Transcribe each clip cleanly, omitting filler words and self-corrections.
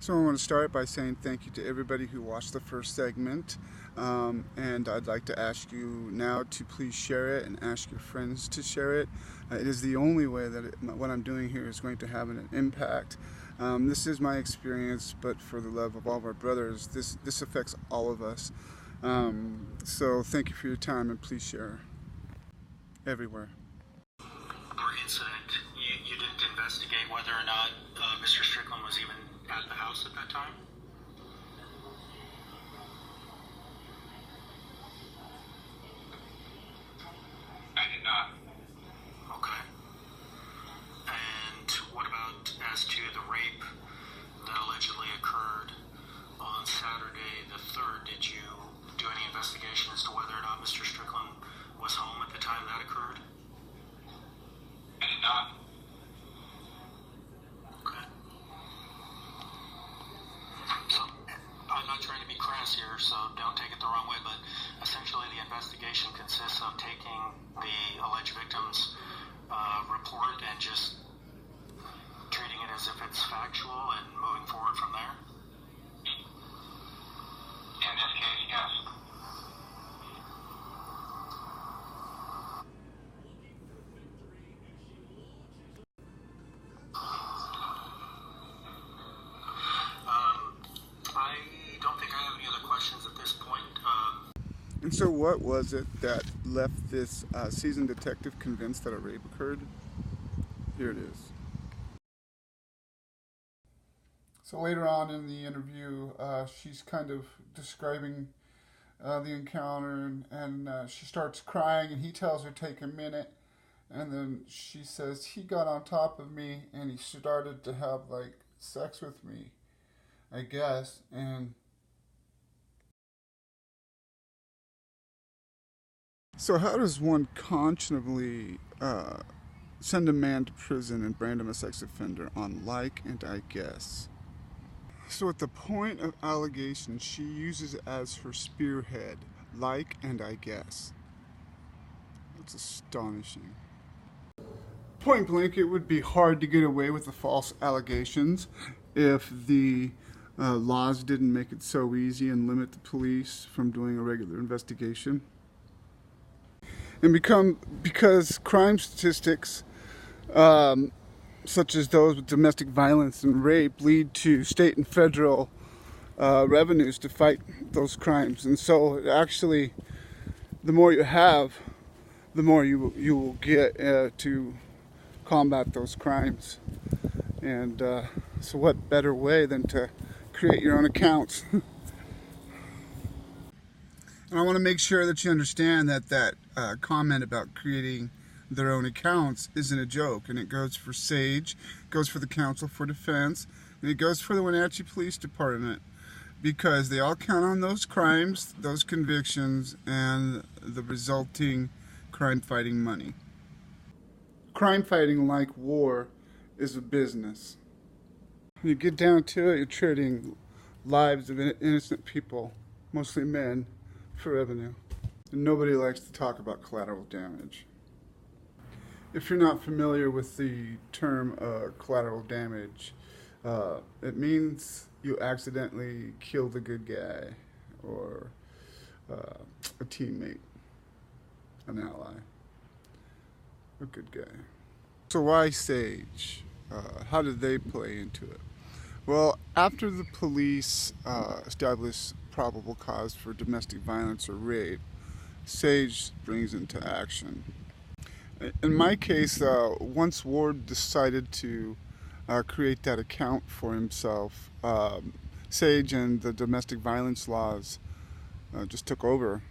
So I want to start by saying thank you to everybody who watched the first segment, and I'd like to ask you now to please share it and ask your friends to share it. It is the only way that what I'm doing here is going to have an impact. This is my experience, but for the love of all of our brothers, this affects all of us. So thank you for your time, and please share everywhere. Our incident, you didn't investigate whether or not Mr. Strickland was even at the house at that time? I did not. Okay. And what about as to the rape that allegedly occurred on Saturday the 3rd? Did you do any investigation as to whether or not Mr. Strickland was home at the time that occurred? I did not. Okay. So, I'm not trying to be crass here, so don't take it the wrong way, but essentially the investigation consists of taking the alleged victim's report and just treating it as if it's factual and moving forward from there? In this case, yes. I don't think I have any other questions at this point. And so what was it that left this seasoned detective convinced that a rape occurred? Here it is. So later on in the interview, she's kind of describing the encounter, and she starts crying, and he tells her take a minute, and then she says he got on top of me and he started to have like sex with me, I guess. And so how does one conscionably send a man to prison and brand him a sex offender on like and I guess? So at the point of allegation, she uses as her spearhead, like and I guess. That's astonishing. Point blank, it would be hard to get away with the false allegations if the laws didn't make it so easy and limit the police from doing a regular investigation. And because crime statistics such as those with domestic violence and rape lead to state and federal revenues to fight those crimes. And so actually, the more you have, the more you will get to combat those crimes. And so what better way than to create your own accounts? And I want to make sure that you understand that comment about creating their own accounts isn't a joke, and it goes for S.A.G.E, goes for the Council for Defense, and it goes for the Wenatchee Police Department, because they all count on those crimes, those convictions, and the resulting crime-fighting money. Crime fighting, like war, is a business. When you get down to it, you're trading lives of innocent people, mostly men, for revenue. And nobody likes to talk about collateral damage. If you're not familiar with the term collateral damage, it means you accidentally killed a good guy, or a teammate, an ally, a good guy. So why S.A.G.E? How did they play into it? Well, after the police established probable cause for domestic violence or rape, S.A.G.E brings into action. In my case, once Ward decided to create that account for himself, S.A.G.E and the domestic violence laws just took over.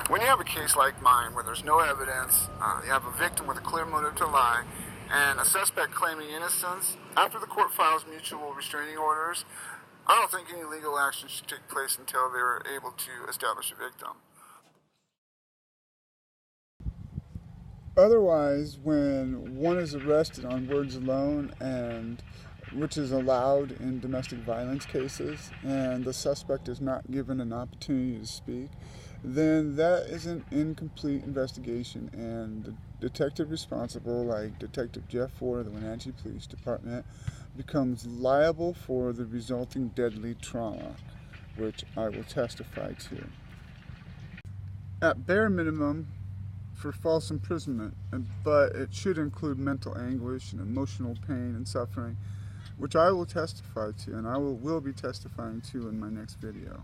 When you have a case like mine where there's no evidence, you have a victim with a clear motive to lie, and a suspect claiming innocence, after the court files mutual restraining orders, I don't think any legal action should take place until they're able to establish a victim. Otherwise, when one is arrested on words alone, and which is allowed in domestic violence cases, and the suspect is not given an opportunity to speak, then that is an incomplete investigation, and the detective responsible, like Detective Jeff Ford of the Wenatchee Police Department, becomes liable for the resulting deadly trauma, which I will testify to. At bare minimum, for false imprisonment, but it should include mental anguish and emotional pain and suffering, which I will testify to, and I will be testifying to in my next video,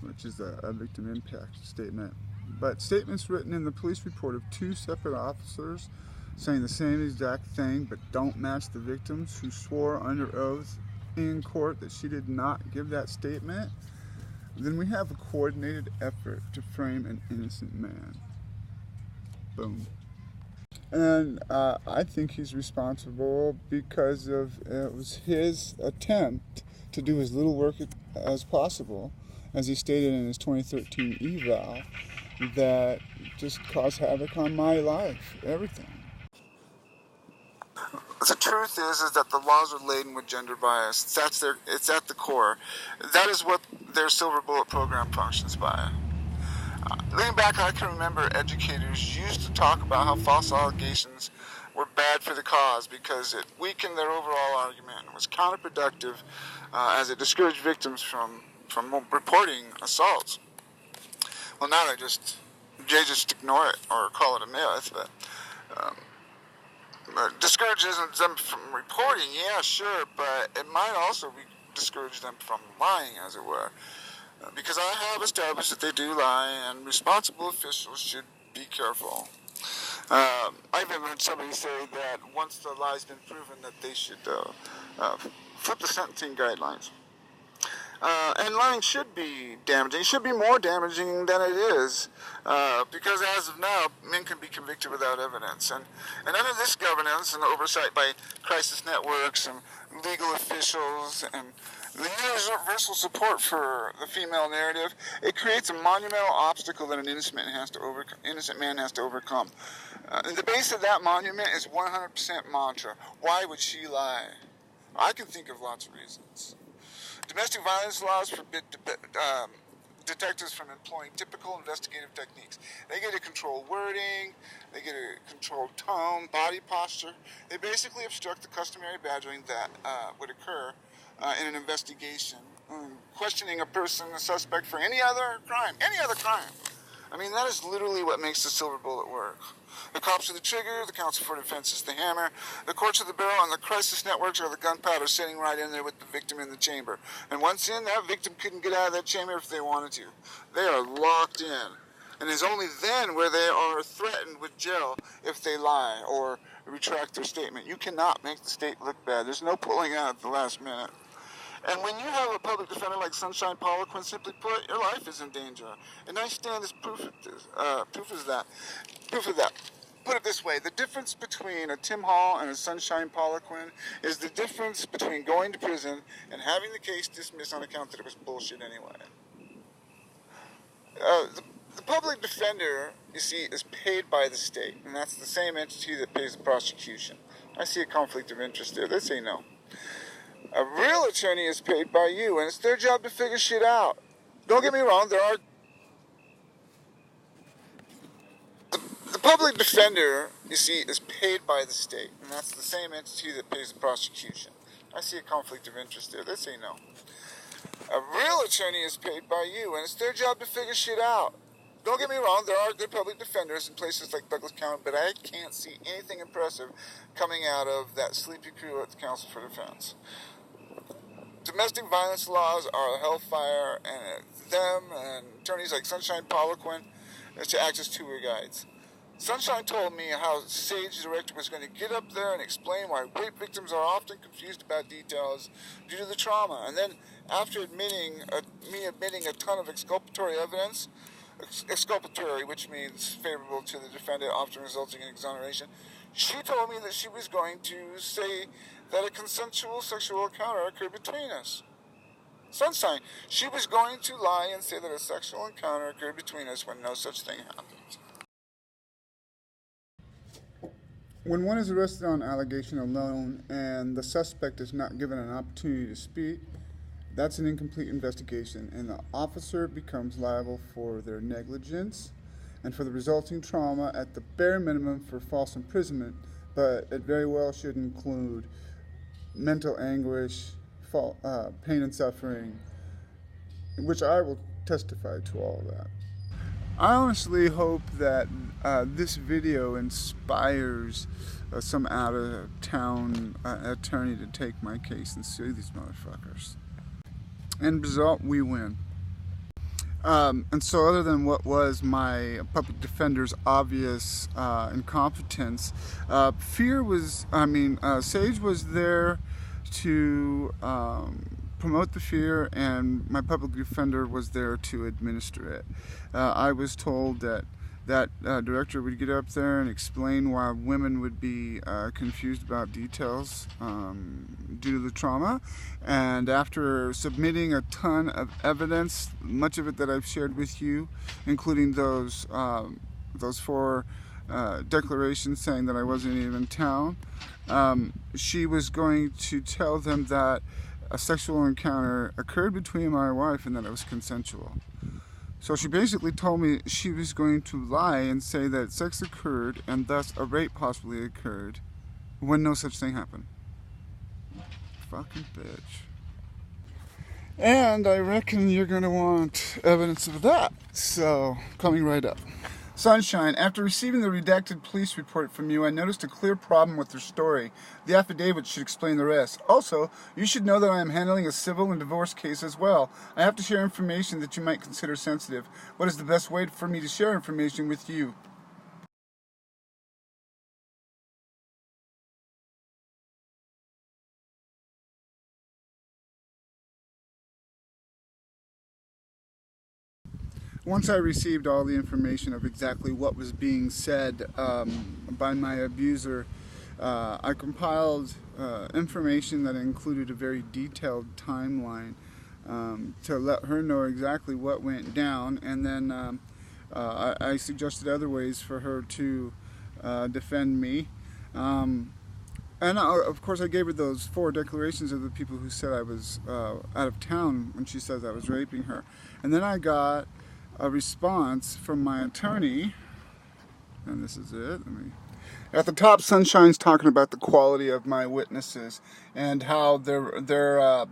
which is a victim impact statement. But statements written in the police report of two separate officers saying the same exact thing but don't match the victims who swore under oath in court that she did not give that statement, then we have a coordinated effort to frame an innocent man. Boom. And I think he's responsible because it was his attempt to do as little work as possible, as he stated in his 2013 eval, that just caused havoc on my life, everything. The truth is that the laws are laden with gender bias. It's at the core. That is what their Silver Bullet program functions by. Looking back, I can remember educators used to talk about how false allegations were bad for the cause because it weakened their overall argument and was counterproductive as it discouraged victims from reporting assaults. Well, now they just ignore it or call it a myth, but discourages them from reporting, yeah, sure, but it might also discourage them from lying, as it were. Because I have established that they do lie, and responsible officials should be careful. I've even heard somebody say that once the lie's been proven, that they should flip the sentencing guidelines. And lying should be damaging. It should be more damaging than it is, because as of now, men can be convicted without evidence. And under this governance and oversight by crisis networks and legal officials and the universal support for the female narrative, it creates a monumental obstacle that an innocent man has to overcome. And the base of that monument is 100% mantra. Why would she lie? I can think of lots of reasons. Domestic violence laws forbid detectives from employing typical investigative techniques. They get to control wording, they get to control tone, body posture. They basically obstruct the customary badgering that would occur in an investigation, questioning a person, a suspect, for any other crime. I mean, that is literally what makes the Silver Bullet work. The cops are the trigger, the counsel for defense is the hammer, the courts are the barrel, and the crisis networks are the gunpowder sitting right in there with the victim in the chamber. And once in, that victim couldn't get out of that chamber if they wanted to. They are locked in. And it's only then where they are threatened with jail if they lie or retract their statement. You cannot make the state look bad. There's no pulling out at the last minute. And when you have a public defender like Sunshine Poliquin, simply put, your life is in danger. And I stand as proof of that. Put it this way, the difference between a Tim Hall and a Sunshine Poliquin is the difference between going to prison and having the case dismissed on account that it was bullshit anyway. The public defender, you see, is paid by the state, and that's the same entity that pays the prosecution. I see a conflict of interest there. They say no. A real attorney is paid by you, and it's their job to figure shit out. Don't get me wrong, the public defender, you see, is paid by the state, and that's the same entity that pays the prosecution. I see a conflict of interest there. They say no. A real attorney is paid by you, and it's their job to figure shit out. Don't get me wrong, there are good public defenders in places like Douglas County, but I can't see anything impressive coming out of that sleepy crew at the Council for Defense. Domestic violence laws are a hellfire, and them and attorneys like Sunshine Poliquin to act as tour guides. Sunshine told me how S.A.G.E director was going to get up there and explain why rape victims are often confused about details due to the trauma. And then, after admitting a ton of exculpatory evidence, which means favorable to the defendant, often resulting in exoneration, she told me that she was going to say that a consensual sexual encounter occurred between us. Sunshine, she was going to lie and say that a sexual encounter occurred between us when no such thing happened. When one is arrested on allegation alone and the suspect is not given an opportunity to speak, that's an incomplete investigation, and the officer becomes liable for their negligence and for the resulting trauma at the bare minimum for false imprisonment, but it very well should include mental anguish, pain and suffering, which I will testify to all of that. I honestly hope that this video inspires some out-of-town attorney to take my case and sue these motherfuckers. End result, we win. And so other than what was my public defender's obvious incompetence, fear was, S.A.G.E was there to promote the fear, and my public defender was there to administer it. I was told that director would get up there and explain why women would be confused about details due to the trauma, and after submitting a ton of evidence, much of it that I've shared with you, including those 4 declarations saying that I wasn't even in town, she was going to tell them that a sexual encounter occurred between my wife and that it was consensual. So she basically told me she was going to lie and say that sex occurred and thus a rape possibly occurred when no such thing happened. Fucking bitch. And I reckon you're going to want evidence of that. So, coming right up. Sunshine, after receiving the redacted police report from you, I noticed a clear problem with your story. The affidavit should explain the rest. Also, you should know that I am handling a civil and divorce case as well. I have to share information that you might consider sensitive. What is the best way for me to share information with you? Once I received all the information of exactly what was being said by my abuser, I compiled information that included a very detailed timeline to let her know exactly what went down, and then I suggested other ways for her to defend me. And of course I gave her those 4 declarations of the people who said I was out of town when she says I was raping her. And then I got a response from my attorney, and this is it. At the top, Sunshine's talking about the quality of my witnesses and how their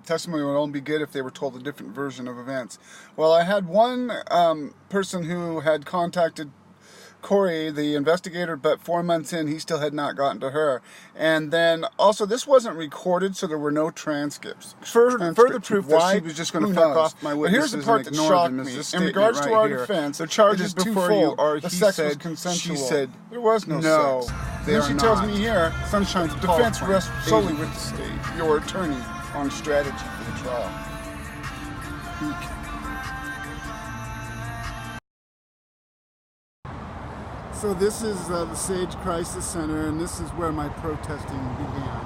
testimony would only be good if they were told a different version of events. Well, I had one person who had contacted Corey, the investigator, but 4 months in, he still had not gotten to her. And then, also, this wasn't recorded, so there were no transcripts. Further proof that she was just going to fuck off my witnesses. But here's the part that shocked me. In regards to our defense, the charges before you are, the sex was consensual. She said, there was no sex. Then she tells me here, Sunshine's defense rests solely with the state, your attorney, on strategy for the trial. So this is the S.A.G.E Crisis Center, and this is where my protesting began.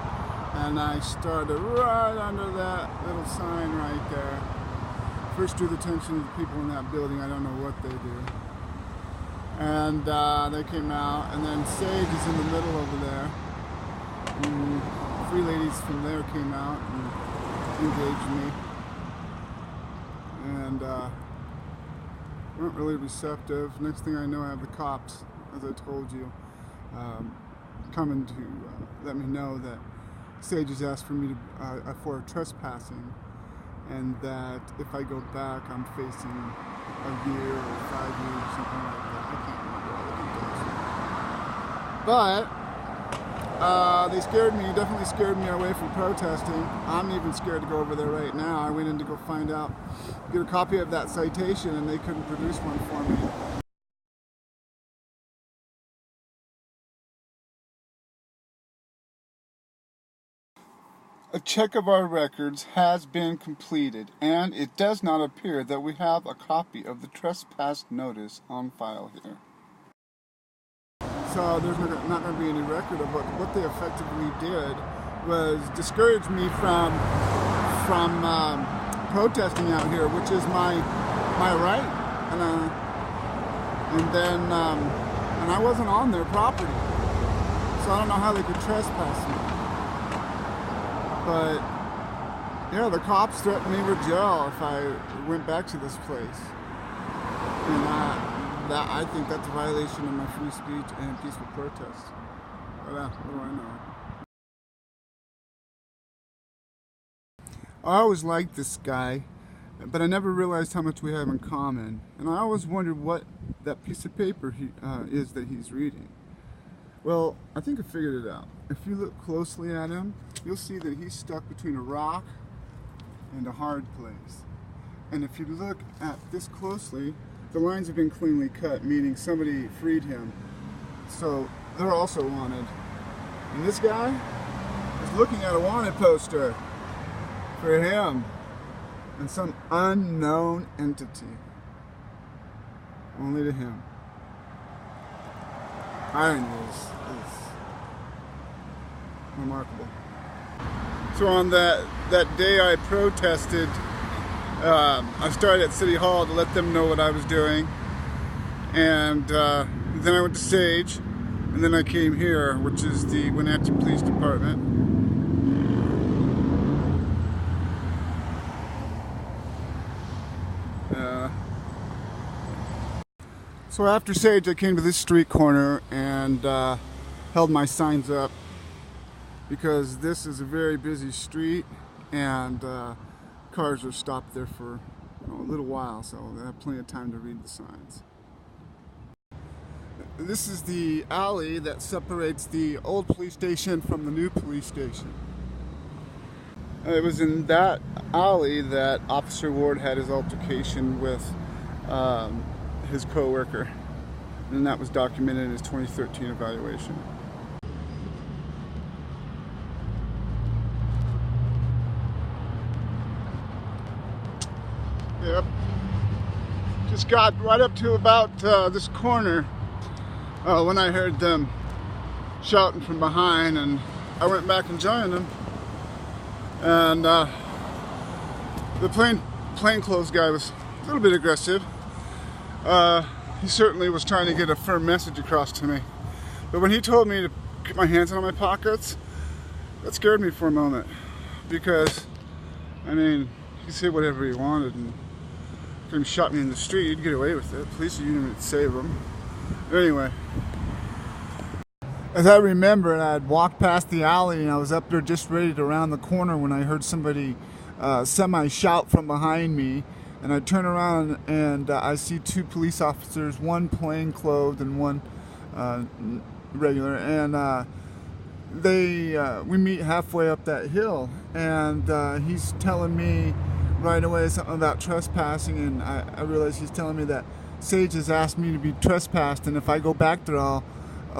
And I started right under that little sign right there. First drew the attention of the people in that building. I don't know what they do. And they came out, and then S.A.G.E is in the middle over there. And 3 ladies from there came out and engaged me. And weren't really receptive. Next thing I know, I have the cops, as I told you, coming to let me know that S.A.G.E has asked for me to for trespassing, and that if I go back, I'm facing a year or 5 years or something like that. I can't remember all the details. But they scared me, definitely scared me away from protesting. I'm even scared to go over there right now. I went in to go find out, get a copy of that citation, and they couldn't produce one for me. A check of our records has been completed, and it does not appear that we have a copy of the trespass notice on file here. So there's not going to be any record of what they effectively did was discourage me from protesting out here, which is my right, and I wasn't on their property, so I don't know how they could trespass me. But Yeah, the cops threatened me with jail if I went back to this place. And I think that's a violation of my free speech and peaceful protest. But what do I know? I always liked this guy, but I never realized how much we have in common. And I always wondered what that piece of paper is that he's reading. Well, I think I figured it out. If you look closely at him, you'll see that he's stuck between a rock and a hard place. And if you look at this closely, the lines have been cleanly cut, meaning somebody freed him. So they're also wanted. And this guy is looking at a wanted poster for him and some unknown entity. Only to him. Irony is remarkable. So on that day I protested, I started at City Hall to let them know what I was doing, and then I went to S.A.G.E, and then I came here, which is the Wenatchee Police Department. So after S.A.G.E, I came to this street corner and held my signs up because this is a very busy street and cars are stopped there for a little while, so they have plenty of time to read the signs. This is the alley that separates the old police station from the new police station. It was in that alley that Officer Ward had his altercation with his co-worker, and that was documented in his 2013 evaluation. Yep. Just got right up to about this corner when I heard them shouting from behind, and I went back and joined them. And the plainclothes guy was a little bit aggressive. He certainly was trying to get a firm message across to me. But when he told me to keep my hands in my pockets, that scared me for a moment. Because, I mean, he said whatever he wanted, and if he shot me in the street, he'd get away with it. Police union would save him. But anyway, as I remember, I'd walked past the alley and I was up there just ready to round the corner when I heard somebody semi-shout from behind me. And I turn around and I see two police officers, one plainclothed and one regular. And we meet halfway up that hill. And he's telling me right away something about trespassing. And I realize he's telling me that S.A.G.E has asked me to be trespassed. And if I go back there, I'll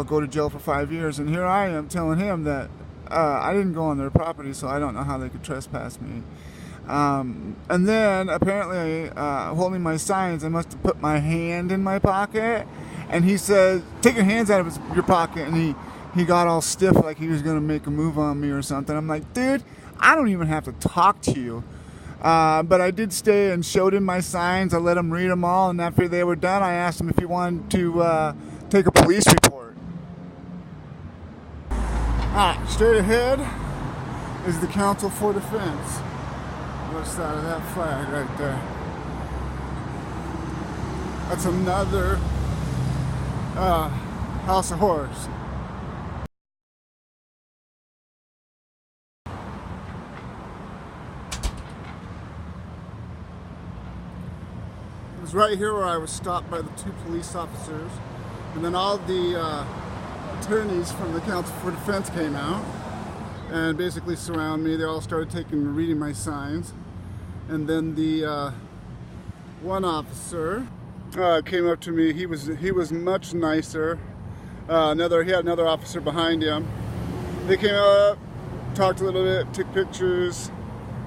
go to jail for 5 years. And here I am telling him that I didn't go on their property, so I don't know how they could trespass me. And then apparently holding my signs, I must have put my hand in my pocket, and he said, "Take your hands out of your pocket," and he got all stiff like he was going to make a move on me or something. I'm like, dude, I don't even have to talk to you. But I did stay and showed him my signs. I let him read them all, and after they were done, I asked him if he wanted to take a police report. Alright, straight ahead is the counsel for defense. Left side of that flag right there. That's another house of horrors. It was right here where I was stopped by the two police officers, and then all the attorneys from the counsel for defense came out and basically surround me. They all started reading my signs, and then the one officer came up to me. He was much nicer. He had another officer behind him. They came up, talked a little bit, took pictures,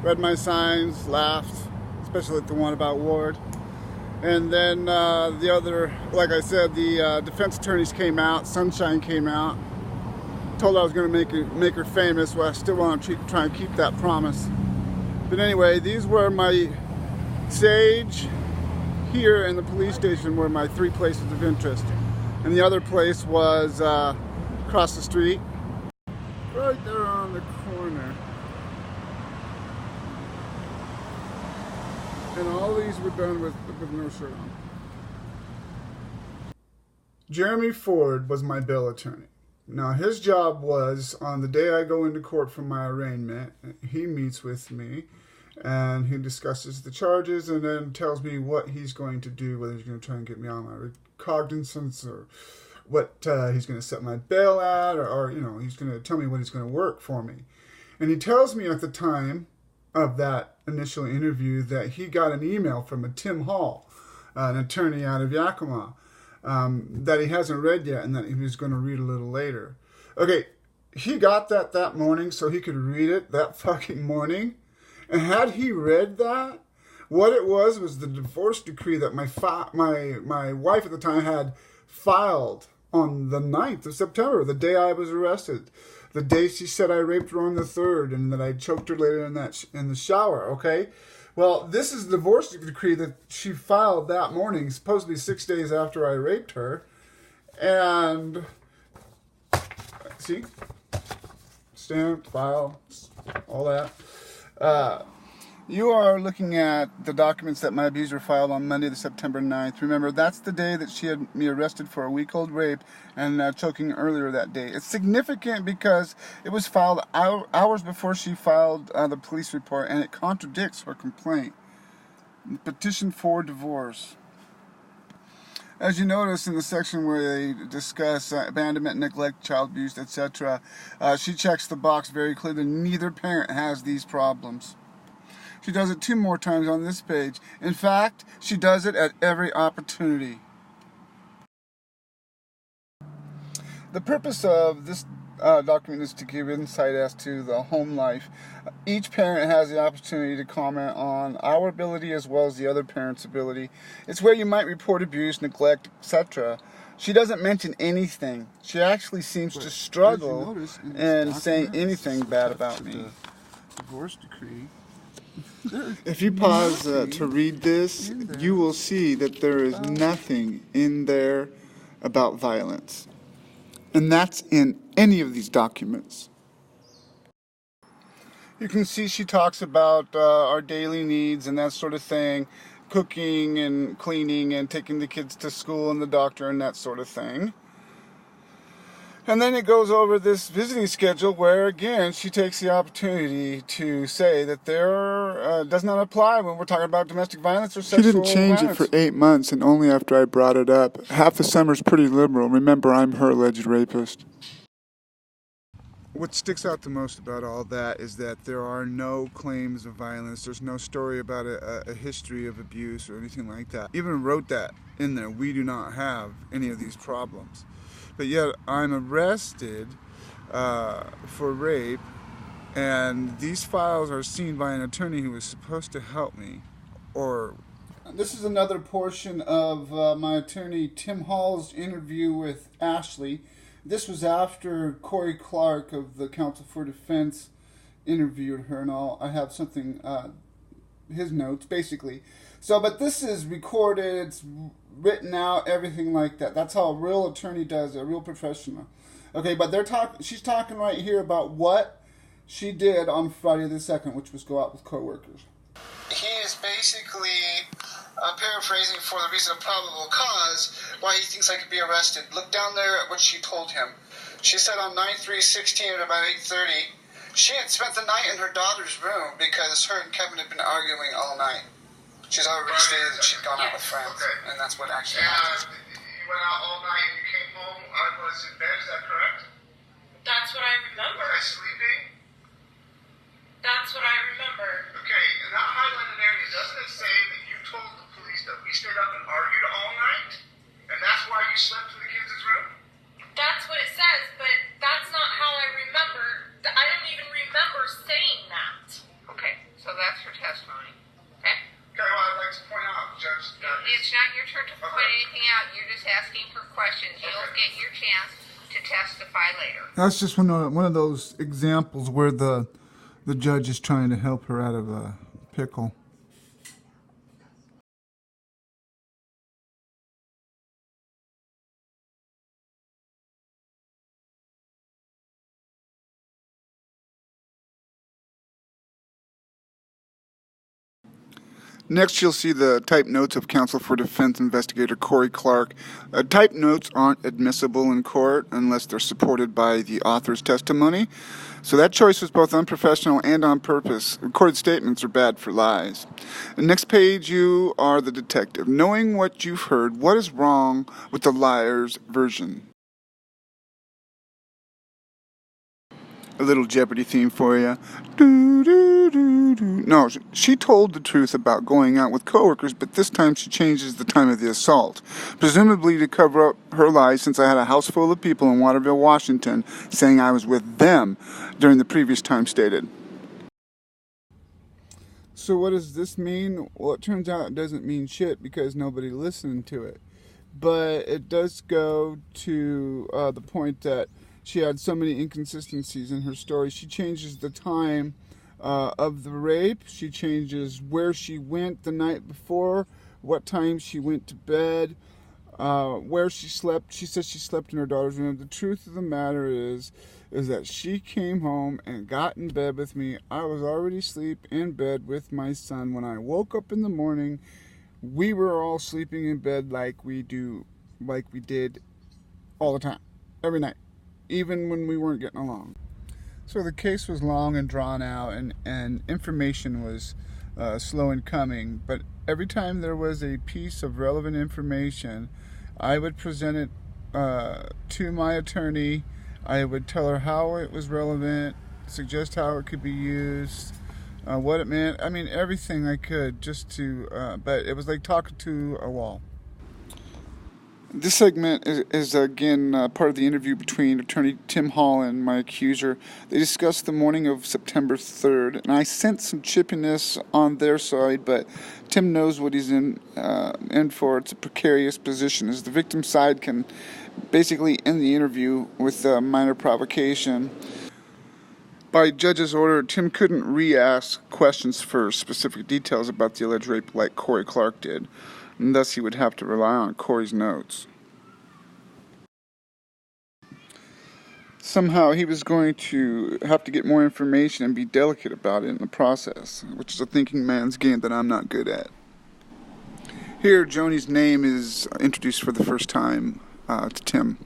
read my signs, laughed, especially at the one about Ward. And then the other, like I said, the defense attorneys came out. Sunshine came out. Told I was going to make her famous. Well, I still want to try and keep that promise. But anyway, these were my S.A.G.E here and the police station were my three places of interest. And the other place was across the street, right there on the corner. And all these were done with no shirt on. Jeremy Ford was my bail attorney. Now, his job was, on the day I go into court for my arraignment, he meets with me and he discusses the charges and then tells me what he's going to do, whether he's going to try and get me on my recognizance or what he's going to set my bail at, or he's going to tell me what he's going to work for me. And he tells me at the time of that initial interview that he got an email from a Tim Hall, an attorney out of Yakima, that he hasn't read yet and that he was going to read a little later. Okay, he got that morning so he could read it that fucking morning. And had he read that, what it was the divorce decree that my wife at the time had filed on the 9th of September, the day I was arrested. The day she said I raped her on the 3rd and that I choked her later in the shower, okay? Well, this is the divorce decree that she filed that morning, supposedly 6 days after I raped her. And, see? Stamped, file, all that. You are looking at the documents that my abuser filed on Monday, the September 9th. Remember, that's the day that she had me arrested for a week-old rape and choking earlier that day. It's significant because it was filed hours before she filed the police report, and it contradicts her complaint. Petition for divorce. As you notice in the section where they discuss abandonment, neglect, child abuse, etc., she checks the box very clearly. Neither parent has these problems. She does it 2 more times on this page. In fact, she does it at every opportunity. The purpose of this document is to give insight as to the home life. Each parent has the opportunity to comment on our ability as well as the other parent's ability. It's where you might report abuse, neglect, etc. She doesn't mention anything. She actually seems to struggle in saying anything bad about me. Divorce decree. If you pause to read this, you will see that there is nothing in there about violence. And that's in any of these documents. You can see she talks about our daily needs and that sort of thing, cooking and cleaning and taking the kids to school and the doctor and that sort of thing. And then it goes over this visiting schedule where, again, she takes the opportunity to say that there does not apply when we're talking about domestic violence or sexual violence. She didn't change it for 8 months, and only after I brought it up. Half the summer's pretty liberal. Remember, I'm her alleged rapist. What sticks out the most about all that is that there are no claims of violence. There's no story about a history of abuse or anything like that. Even wrote that in there. We do not have any of these problems. But yet I'm arrested for rape, and these files are seen by an attorney who was supposed to help me. This is another portion of my attorney Tim Hall's interview with Ashley. This was after Corey Clark of the Counsel for Defense interviewed her and all. I have something, his notes, basically. But this is recorded, it's written out, everything like that. That's how a real attorney does it, a real professional. Okay, but she's talking right here about what she did on Friday the 2nd, which was go out with coworkers. He is basically paraphrasing for the reason of probable cause why he thinks I could be arrested. Look down there at what she told him. She said on 9/3/16 at about 8:30, she had spent the night in her daughter's room because her and Kevin had been arguing all night. She's already stated that she'd gone out with friends, and that's what actually happened. You went out all night and you came home, I was in bed, is that correct? That's what I remember. Was I sleeping? That's what I remember. Okay, in that highlighted area, doesn't it say that you told the police that we stayed up and argued all night? And that's why you slept in the kids' room? That's what it says, but that's not how I remember. I don't even remember saying that. Okay, so that's her testimony. Okay? Okay, well, I'd like to point out, Judge, It's not your turn to point anything out. You're just asking for questions. You'll get your chance to testify later. That's just one of those examples where the judge is trying to help her out of a pickle. Next, you'll see the typed notes of Counsel for Defense Investigator Corey Clark. Typed notes aren't admissible in court unless they're supported by the author's testimony. So that choice was both unprofessional and on purpose. Recorded statements are bad for lies. The next page, you are the detective. Knowing what you've heard, what is wrong with the liar's version? A little Jeopardy theme for you. No, she told the truth about going out with coworkers, but this time she changes the time of the assault, presumably to cover up her lies, since I had a house full of people in Waterville, Washington, saying I was with them during the previous time stated. So what does this mean? Well, it turns out it doesn't mean shit because nobody listened to it. But it does go to the point that she had so many inconsistencies in her story. She changes the time of the rape. She changes where she went the night before, what time she went to bed, where she slept. She says she slept in her daughter's room. The truth of the matter is that she came home and got in bed with me. I was already asleep in bed with my son. When I woke up in the morning, we were all sleeping in bed like we did all the time, every night, even when we weren't getting along. So the case was long and drawn out, and information was slow in coming, but every time there was a piece of relevant information, I would present it to my attorney. I would tell her how it was relevant, suggest how it could be used, what it meant. I mean, everything I could, just to, but it was like talking to a wall. This segment is again part of the interview between attorney Tim Hall and my accuser. They discussed the morning of September 3rd, and I sensed some chippiness on their side, but Tim knows what he's in for. It's a precarious position, as the victim's side can basically end the interview with a minor provocation. By judge's order, Tim couldn't re-ask questions for specific details about the alleged rape like Corey Clark did, and thus he would have to rely on Corey's notes. Somehow he was going to have to get more information and be delicate about it in the process, which is a thinking man's game that I'm not good at. Here, Joni's name is introduced for the first time to Tim.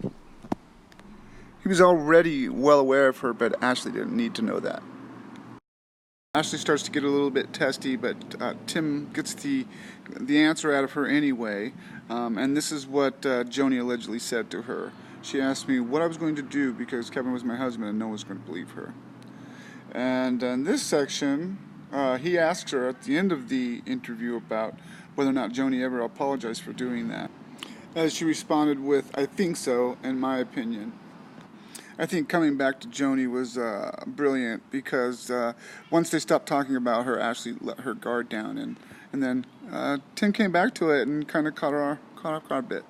He was already well aware of her, but Ashley didn't need to know that. Ashley starts to get a little bit testy, but Tim gets the answer out of her anyway, and this is what Joni allegedly said to her. She asked me what I was going to do because Kevin was my husband and no one was going to believe her. And in this section, he asks her at the end of the interview about whether or not Joni ever apologized for doing that. As she responded with, "I think so, in my opinion." I think coming back to Joni was brilliant because once they stopped talking about her, Ashley let her guard down, and then Tim came back to it and kind of caught her off guard a bit.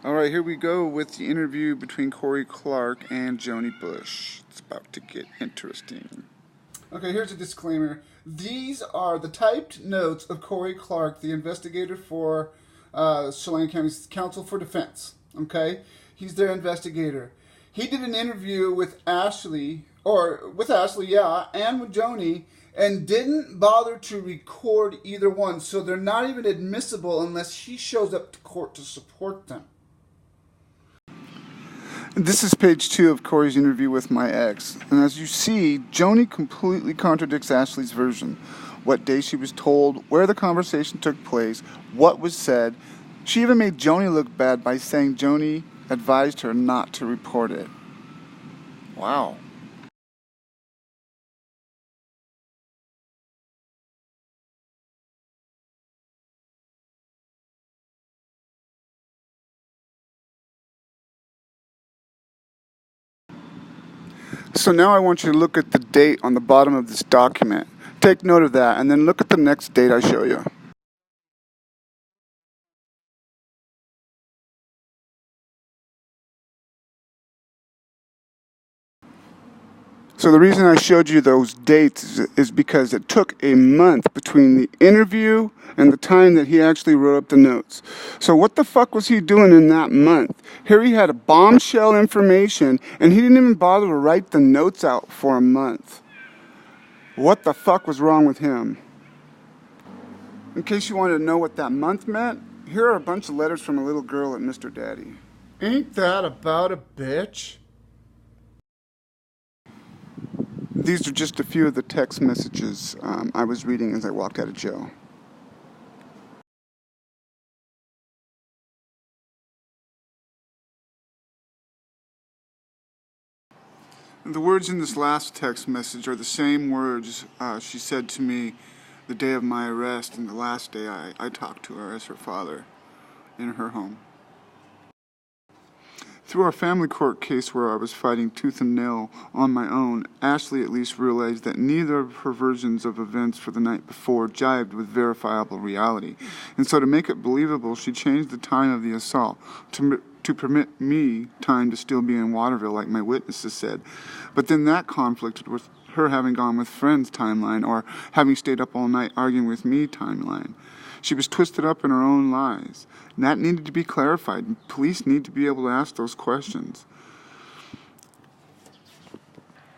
All right, here we go with the interview between Corey Clark and Joni Bush. It's about to get interesting. Okay, here's a disclaimer. These are the typed notes of Corey Clark, the investigator for Chelan County's Counsel for Defense. Okay, he's their investigator. He did an interview with Ashley, and with Joni, and didn't bother to record either one, so they're not even admissible unless he shows up to court to support them. This is page 2 of Corey's interview with my ex, and as you see, Joni completely contradicts Ashley's version. What day she was told, where the conversation took place, what was said. She even made Joni look bad by saying Joni advised her not to report it. Wow. So now I want you to look at the date on the bottom of this document. Take note of that, and then look at the next date I show you. So the reason I showed you those dates is because it took a month between the interview and the time that he actually wrote up the notes. So what the fuck was he doing in that month? Here he had a bombshell information, and he didn't even bother to write the notes out for a month. What the fuck was wrong with him? In case you wanted to know what that month meant, here are a bunch of letters from a little girl at Mr. Daddy. Ain't that about a bitch? These are just a few of the text messages I was reading as I walked out of jail. The words in this last text message are the same words she said to me the day of my arrest and the last day I talked to her as her father in her home. Through our family court case where I was fighting tooth and nail on my own, Ashley at least realized that neither of her versions of events for the night before jived with verifiable reality. And so to make it believable, she changed the time of the assault to permit me time to still be in Waterville like my witnesses said. But then that conflicted with her having gone with friends timeline or having stayed up all night arguing with me timeline. She was twisted up in her own lies. And that needed to be clarified. Police need to be able to ask those questions.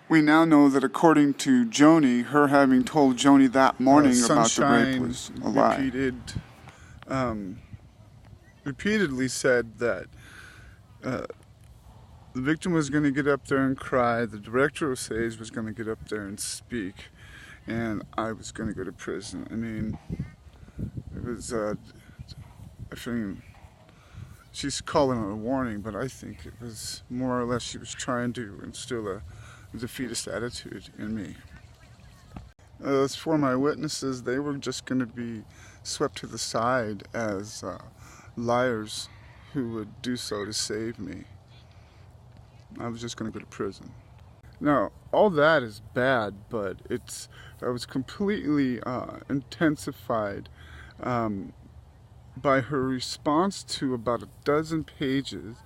We now know that according to Joni, her having told Joni that morning about the rape was a lie. Repeatedly said that the victim was going to get up there and cry, the director of S.A.G.E was going to get up there and speak, and I was going to go to prison. I mean, it was, I think, she's calling it a warning, but I think it was more or less she was trying to instill a defeatist attitude in me. As for my witnesses, they were just going to be swept to the side as liars who would do so to save me. I was just going to go to prison. Now, all that is bad, but I was completely intensified by her response to about a dozen pages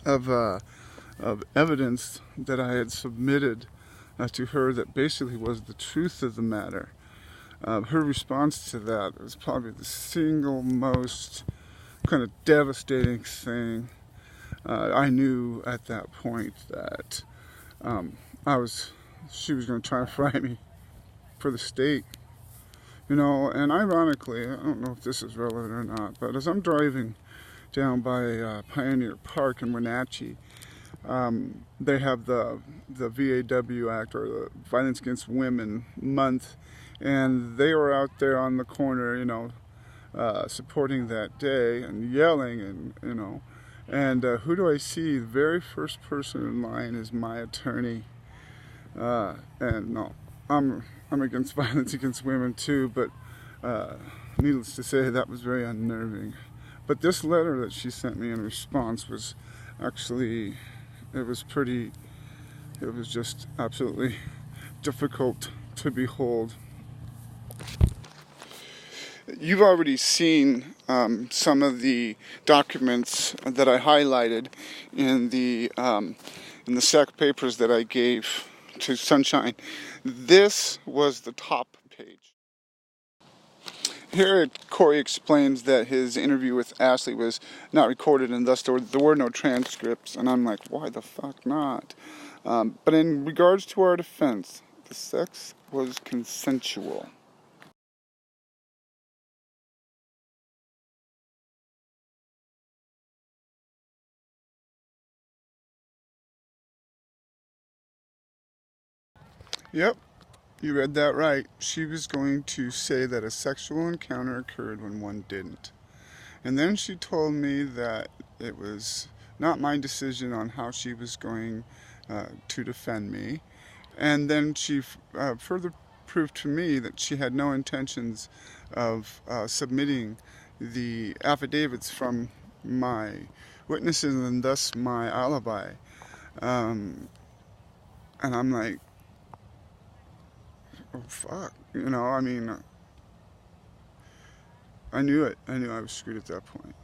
of evidence that I had submitted to her that basically was the truth of the matter. Her response to that was probably the single most kind of devastating thing. I knew at that point that she was going to try to fry me for the state. You know, and ironically, I don't know if this is relevant or not, but as I'm driving down by Pioneer Park in Wenatchee, they have the VAW Act, or the Violence Against Women Month, and they were out there on the corner, you know, supporting that day and yelling, and you know, and who do I see? The very first person in line is my attorney, and no, I'm against violence against women too, but needless to say, that was very unnerving. But this letter that she sent me in response was actually, it was just absolutely difficult to behold. You've already seen some of the documents that I highlighted in the S.A.G.E papers that I gave to Sunshine. This was the top page. Here Corey explains that his interview with Ashley was not recorded and thus there were no transcripts, and I'm like, why the fuck not? But in regards to our defense, the sex was consensual. Yep, you read that right. She was going to say that a sexual encounter occurred when one didn't. And then she told me that it was not my decision on how she was going to defend me. And then she further proved to me that she had no intentions of submitting the affidavits from my witnesses and thus my alibi. And I'm like, oh fuck, you know, I mean, I knew it. I knew I was screwed at that point.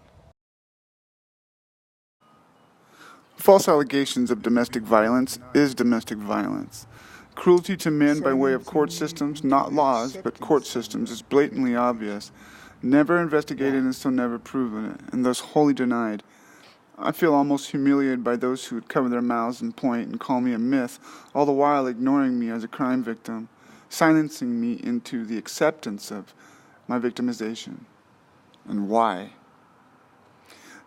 False allegations of domestic violence is domestic violence. Cruelty to men by way of court systems, not laws, but court systems, is blatantly obvious. Never investigated and so never proven, and thus wholly denied. I feel almost humiliated by those who would cover their mouths and point and call me a myth, all the while ignoring me as a crime victim, silencing me into the acceptance of my victimization? And why?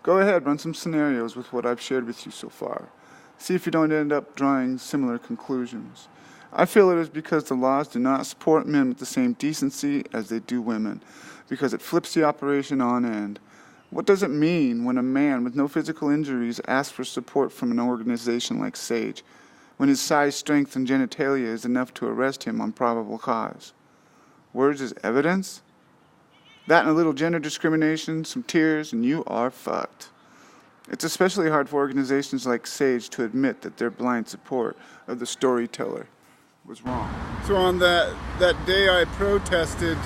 Go ahead, run some scenarios with what I've shared with you so far. See if you don't end up drawing similar conclusions. I feel it is because the laws do not support men with the same decency as they do women, because it flips the operation on end. What does it mean when a man with no physical injuries asks for support from an organization like S.A.G.E, when his size, strength, and genitalia is enough to arrest him on probable cause? Words as evidence? That and a little gender discrimination, some tears, and you are fucked. It's especially hard for organizations like S.A.G.E to admit that their blind support of the storyteller was wrong. So on that day I protested,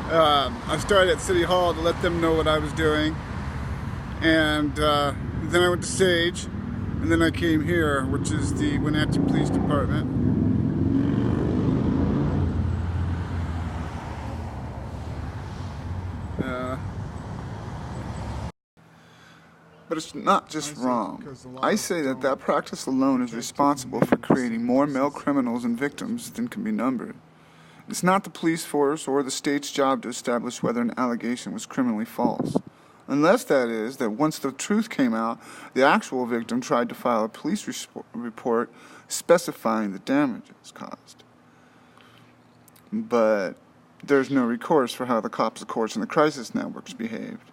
I started at City Hall to let them know what I was doing. And then I went to S.A.G.E, and then I came here, which is the Wenatchee Police Department. But it's not just wrong. I say that practice alone is responsible for creating more male criminals and victims than can be numbered. It's not the police force or the state's job to establish whether an allegation was criminally false. Unless that is, that once the truth came out, the actual victim tried to file a police report specifying the damages caused. But there's no recourse for how the cops, the courts, and the crisis networks behaved.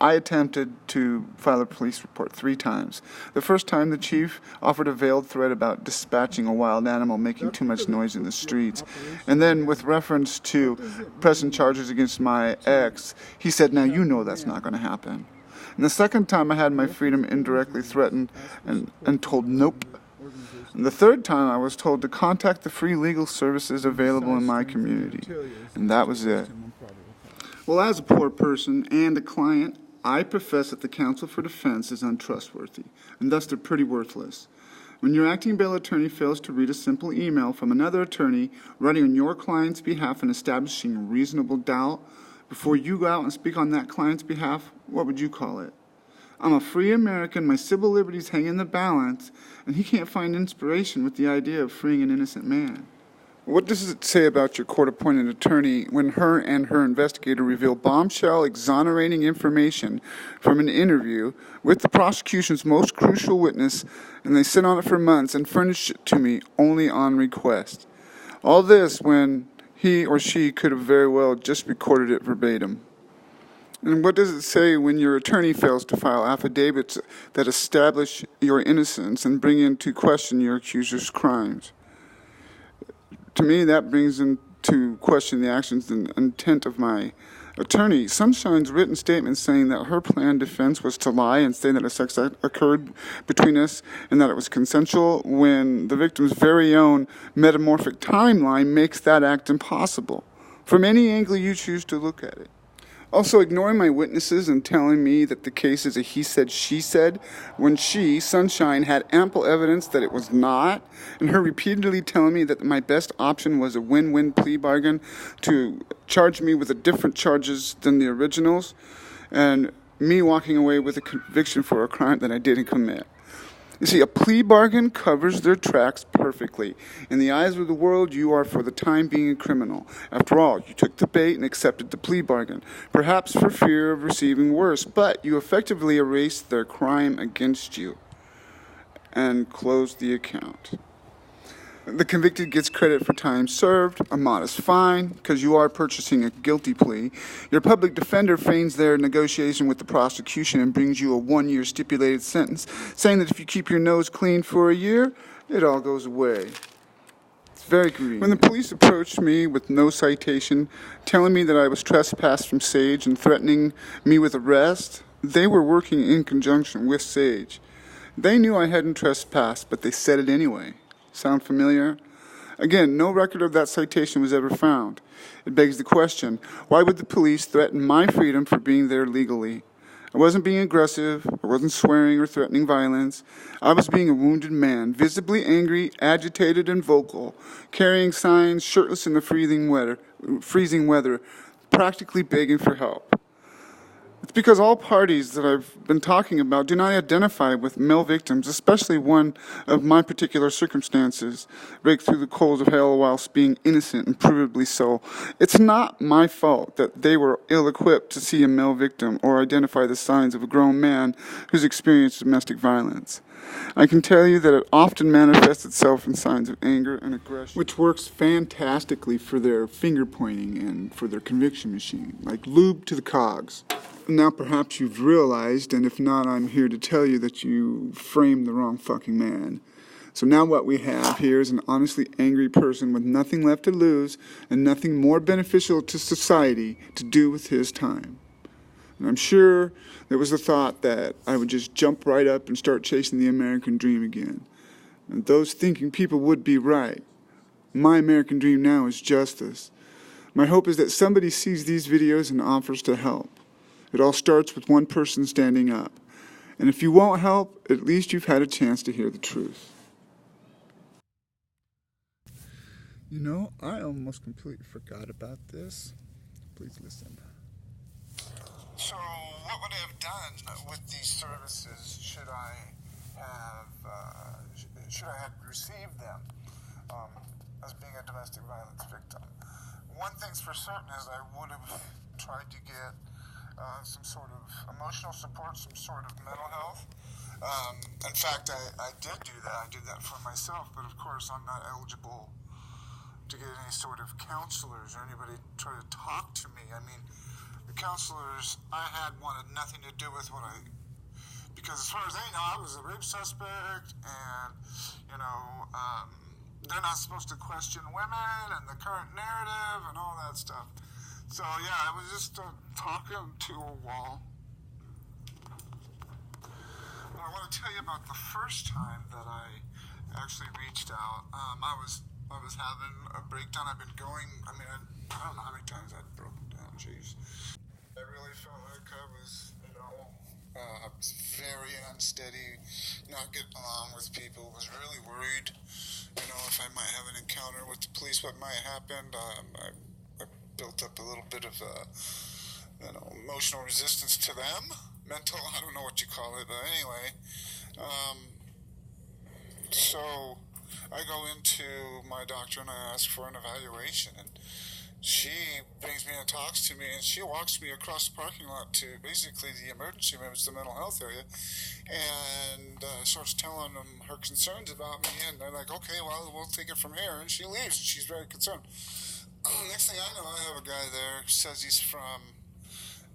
I attempted to file a police report 3 times. The first time, the chief offered a veiled threat about dispatching a wild animal making too much noise in the streets. And then, with reference to pressing charges against my ex, he said, now you know that's not going to happen. And the second time, I had my freedom indirectly threatened and told nope. And the third time, I was told to contact the free legal services available in my community. And that was it. Well, as a poor person and a client, I profess that the counsel for defense is untrustworthy, and thus they're pretty worthless. When your acting bail attorney fails to read a simple email from another attorney writing on your client's behalf and establishing reasonable doubt before you go out and speak on that client's behalf, what would you call it? I'm a free American, my civil liberties hang in the balance, and he can't find inspiration with the idea of freeing an innocent man. What does it say about your court-appointed attorney when her and her investigator reveal bombshell exonerating information from an interview with the prosecution's most crucial witness, and they sit on it for months and furnish it to me only on request? All this when he or she could have very well just recorded it verbatim. And what does it say when your attorney fails to file affidavits that establish your innocence and bring into question your accuser's crimes? To me, that brings into question the actions and intent of my attorney. Sunshine's written statement saying that her planned defense was to lie and say that a sex act occurred between us and that it was consensual, when the victim's very own metamorphic timeline makes that act impossible, from any angle you choose to look at it. Also, ignoring my witnesses and telling me that the case is a he said, she said, when she, Sunshine, had ample evidence that it was not, and her repeatedly telling me that my best option was a win-win plea bargain to charge me with different charges than the originals, and me walking away with a conviction for a crime that I didn't commit. You see, a plea bargain covers their tracks perfectly. In the eyes of the world, you are for the time being a criminal. After all, you took the bait and accepted the plea bargain, perhaps for fear of receiving worse, but you effectively erased their crime against you and closed the account. The convicted gets credit for time served, a modest fine, because you are purchasing a guilty plea. Your public defender feigns their negotiation with the prosecution and brings you a 1-year stipulated sentence, saying that if you keep your nose clean for a year, it all goes away. It's very convenient. When the police approached me with no citation, telling me that I was trespassed from S.A.G.E and threatening me with arrest, they were working in conjunction with S.A.G.E. They knew I hadn't trespassed, but they said it anyway. Sound familiar? Again, no record of that citation was ever found. It begs the question, why would the police threaten my freedom for being there legally? I wasn't being aggressive, I wasn't swearing or threatening violence. I was being a wounded man, visibly angry, agitated, and vocal, carrying signs, shirtless in the freezing weather, practically begging for help. It's because all parties that I've been talking about do not identify with male victims, especially one of my particular circumstances, raked through the coals of hell whilst being innocent and provably so. It's not my fault that they were ill-equipped to see a male victim or identify the signs of a grown man who's experienced domestic violence. I can tell you that it often manifests itself in signs of anger and aggression, which works fantastically for their finger pointing and for their conviction machine, like lube to the cogs. Now perhaps you've realized, and if not, I'm here to tell you that you framed the wrong fucking man. So now what we have here is an honestly angry person with nothing left to lose and nothing more beneficial to society to do with his time. And I'm sure there was the thought that I would just jump right up and start chasing the American dream again. And those thinking people would be right. My American dream now is justice. My hope is that somebody sees these videos and offers to help. It all starts with one person standing up. And if you won't help, at least you've had a chance to hear the truth. You know, I almost completely forgot about this. Please listen. So, what would I have done with these services should I have received them as being a domestic violence victim? One thing's for certain is I would have tried to get some sort of emotional support, some sort of mental health. In fact, I did do that. I did that for myself, but of course I'm not eligible to get any sort of counselors or anybody try to talk to me. I mean, the counselors I had wanted nothing to do with what because as far as they know, I was a rape suspect, and, they're not supposed to question women and the current narrative and all that stuff. So, yeah, I was just talking to a wall. But I want to tell you about the first time that I actually reached out. I was having a breakdown. I've been going, I don't know how many times I'd broken down, jeez. I really felt like I was, very unsteady, not getting along with people, was really worried, if I might have an encounter with the police, what might happen. I built up a little bit of, emotional resistance to them, mental, I don't know what you call it, but anyway, so I go into my doctor and I ask for an evaluation, and she brings me and talks to me, and she walks me across the parking lot to basically the emergency room, it's the mental health area, and starts telling them her concerns about me, and they're like, okay, well, we'll take it from here, and she leaves, and she's very concerned. Next thing I know, I have a guy there who says he's from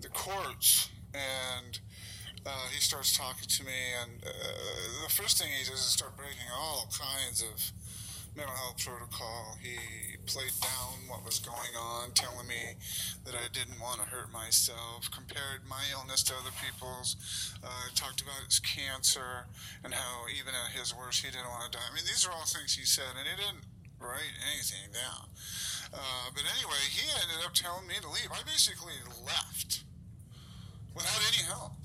the courts, and he starts talking to me, and the first thing he does is start breaking all kinds of mental health protocol. He played down what was going on, telling me that I didn't want to hurt myself, compared my illness to other people's, talked about his cancer, and how even at his worst he didn't want to die. I mean, these are all things he said, and he didn't write anything down. But anyway, he ended up telling me to leave. I basically left without any help.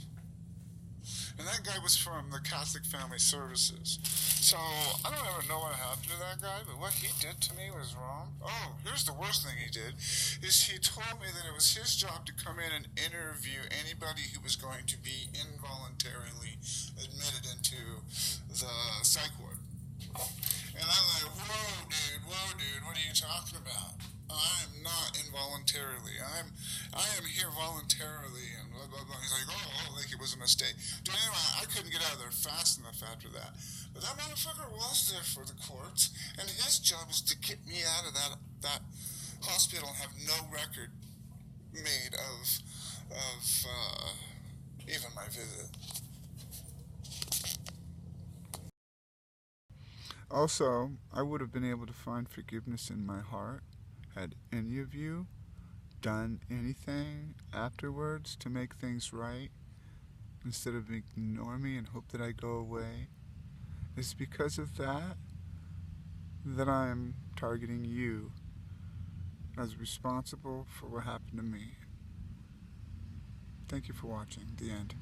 And that guy was from the Catholic Family Services. So, I don't ever know what happened to that guy, but what he did to me was wrong. Oh, here's the worst thing he did, is he told me that it was his job to come in and interview anybody who was going to be involuntarily admitted into the psych ward. And I'm like, whoa, dude, what are you talking about? I'm not involuntarily. I am here voluntarily, and blah, blah, blah. He's like, oh, like it was a mistake. Dude, anyway, I couldn't get out of there fast enough after that. But that motherfucker was there for the courts, and his job was to get me out of that hospital and have no record made of even my visit. Also, I would have been able to find forgiveness in my heart had any of you done anything afterwards to make things right instead of ignore me and hope that I go away. It's because of that I'm targeting you as responsible for what happened to me. Thank you for watching. The end.